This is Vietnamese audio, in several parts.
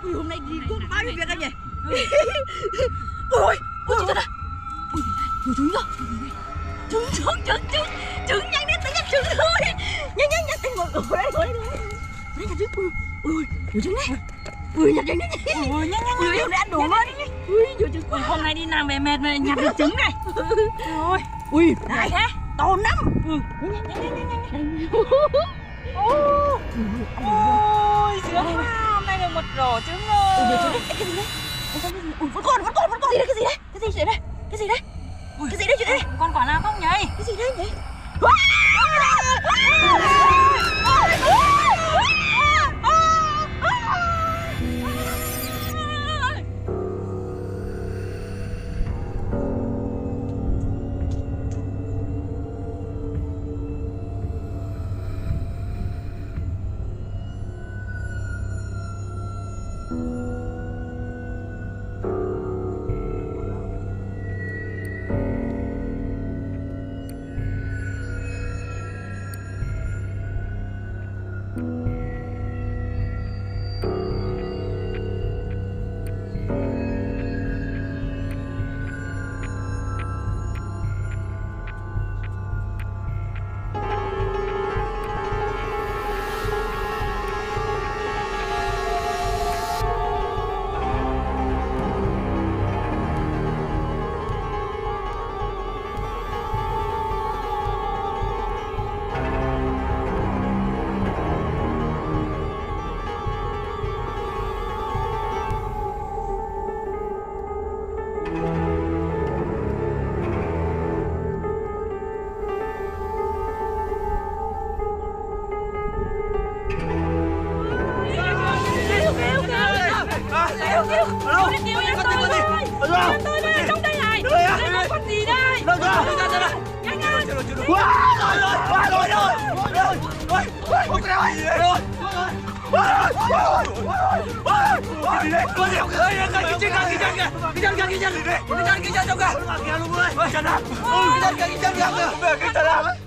Ui, hôm nay đi có bao nhiêu việc anh nhỉ? Ôi, ôi chị thật à? Ui, nhiều trứng nhá. Trứng nhanh đến tới nhà trứng thôi. Nhanh anh ngồi đây. Đấy nhà trứng. Ui, nhiều trứng đấy. Ui, nhặt trứng đấy. Ui, nhanh. Ui, hôm nay ăn đủ luôn. Ui, nhiều trứng. Ui, hôm nay đi làm về mệt mà nhặt được trứng này. Ui, này thế, to lắm. Nhanh. Ôi, sướng quá. Hôm nay được một rổ trứng rồi. Nhiều trứng đấy. Cái gì đấy? Ui, vẫn còn. Cái gì đấy? Cái gì đấy chị đây? Con quả nào không nhảy? Cái gì đấy nhỉ?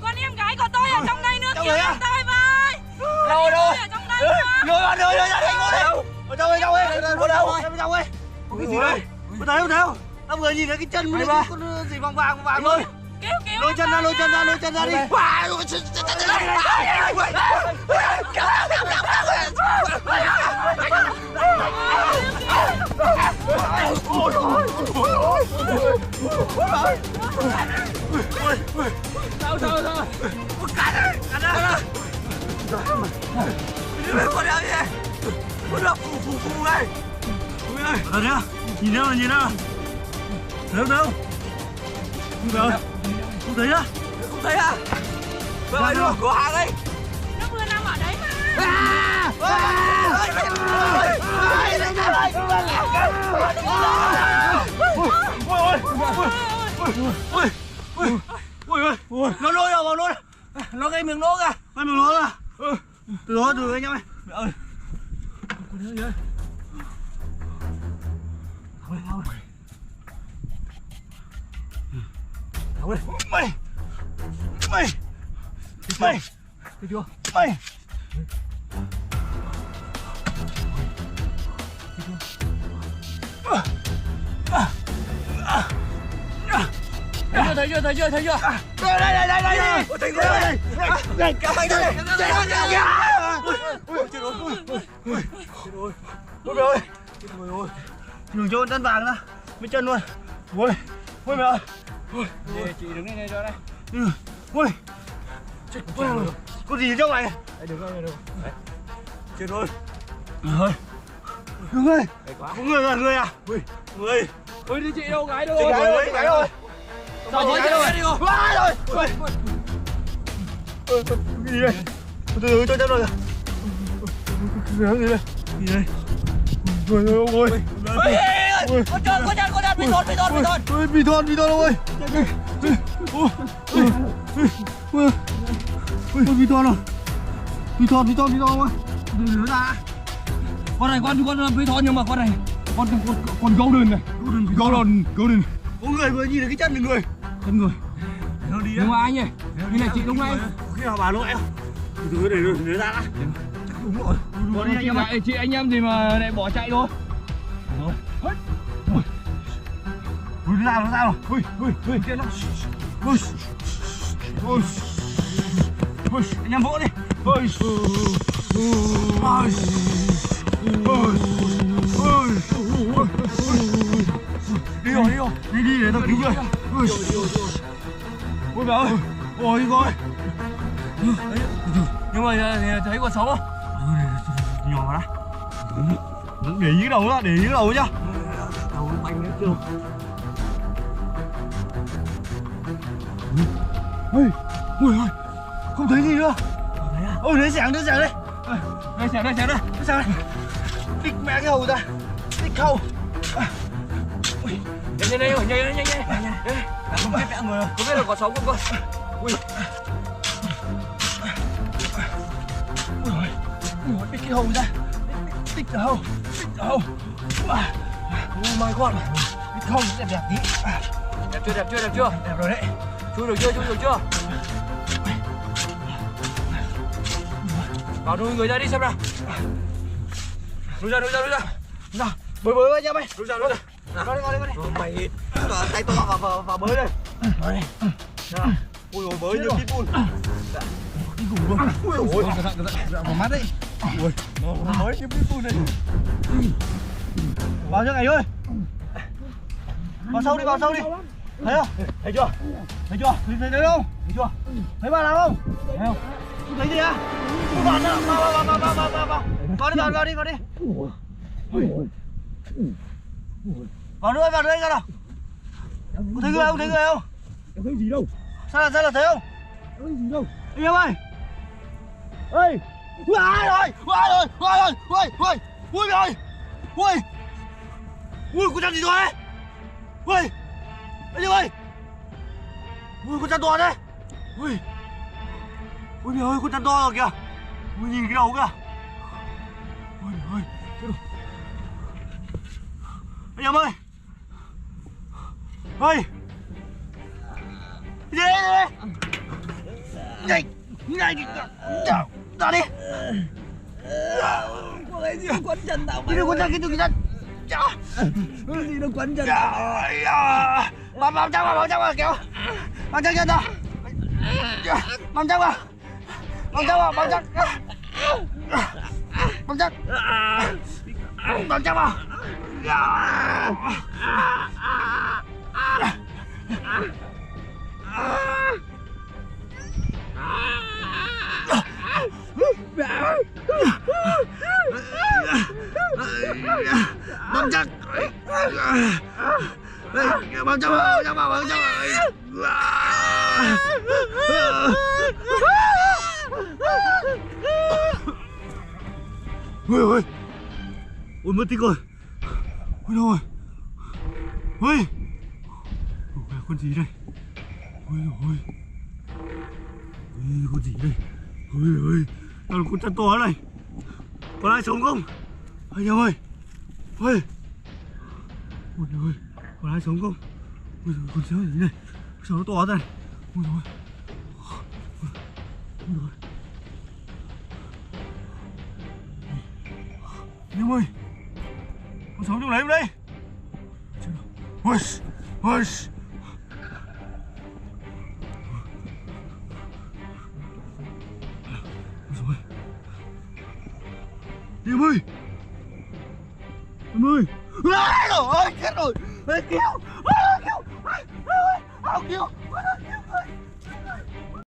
Con em gái của tôi ở trong đây nữa kìa em tôi với. Đâu ở trong đây mà. Đâu cái gì đây? Có thấy không? Ông vừa nhìn thấy cái chân với con gì vàng thôi. Kéo Lôi chân ra đi. Sao? Cắt ra. Con đéo gì? Con đéo phù này. Thật nhá. Nhìn đâu? Đâu? Không thấy á? Không thấy à? Vậy rồi, cửa hàng ấy. Nó vừa nằm ở đấy mà. Ôi, nó lôi vào luôn. Nó gây miếng lỗ kìa. Từ đó anh em ơi. Mẹ ơi. Con đéo gì đây? Thảo ơi. Mày. Thấy chưa? Mày. Thấy chưa? Đây. Thấy rồi. Nhường cho con chân vàng ra. Với chân luôn. Ôi mẹ ơi. Chị đứng đây cho đây. Ôi. Có gì trong này? Đây được rồi. Đấy. Chết rồi. Ơi. Đừng ơi. Có người à? Người. Ôi đi chị đâu gái đâu. Chị gái rồi. Sao chị gái đi rồi? Quá rồi. Cái gì đây? Từ cho chân rồi. Cái gì đây? Rồi ông ơi. Con chân, bị thôn ông ơi. Ôi, bị thôn rồi. Bị thôn ông ơi. Đừng ra. Con này con bị thôn nhưng mà con này con golden này. Golden. Có người vừa nhìn thấy cái chân người. Chân người. Nó đi đúng không anh ơi? Như này chị đúng không anh? Khi nào bà lỗi em? Từ từ để ra đã. Đúng rồi. Bỏ đi anh em ơi. Chị anh em gì mà lại bỏ chạy thôi. Rồi. Ui, nó ra rồi. Ui, kia nó. Ui, anh em vỗ đi. Đi rồi. Đi để tao cứu người. Ôi bà ơi. Ôi rồi. Nhưng mà thấy còn sống không? Nhỏ vào đã. Để ý cái đầu đó, để ý cái đầu nhá. Đầu nó bành nữa chưa? Ui, không thấy gì nữa. Thấy à? Ôi, lấy xẻng đây. Đây xẻng đây. Đích mẹ cái hầu ra. Đích hầu. Nhanh. Không biết mẹ người rồi. Có biết là có sống không cơ? Ui. Đích cái hầu ra. Đích cái hầu. Oh my god. Đích hầu đẹp tí. Đẹp chưa? Đẹp rồi đấy. Chui được chưa? Bảo nuôi người ra đi xem nào. Nuôi ra. Nào, bơi anh em ơi. Nuôi ra. Ngồi đi. Mày Tay to vào bơi đây. Rồi. Ui ôi bơi như pitbull. Đi cùng luôn. Ui ôi, cẩn thận vào mắt đấy. Ui, nó mới như pitbull đây. Vào cho ngày ơi. Vào sâu đi. Thấy không? Thấy chưa? Thấy không? Thấy chưa? Thấy bà nào không? Thấy không? Không thấy gì à? Vào đi. Vào nữa ra nào. Có thấy người không? Không thấy gì đâu. Sao là thấy không? Không thấy gì đâu. Anh em ơi. Ê. Ui con chăn gì rồi đấy? Ui anh em ơi. Ui con chăn to đấy. Ui mẹ ơi, con chăn to rồi kìa. Ui nhìn cái đầu kìa. Ui mẹ ơi. Anh em ơi. Ơi. Gì đấy? Nhanh ra đi. Có cái gì quấn chân tao Cái con chân. Cái gì nó quấn chân tao? Bám chắc vào kéo. Bám chắc chân tao. Bám chắc vào. Bám chắc. Ui mất tích rồi. Ui đâu rồi? Ui con gì đây? Ui con gì đây? Ui nó là con chăn to này. Có ai sống không? Anh em ơi. Ui có ai sống không? Ui con sếu gì này? Con sếu nó to ra này. Ui anh em ơi, con sếu trong lấy đây. Ui em ơi. Ôi chết rồi. Ê, kéo. Kéo.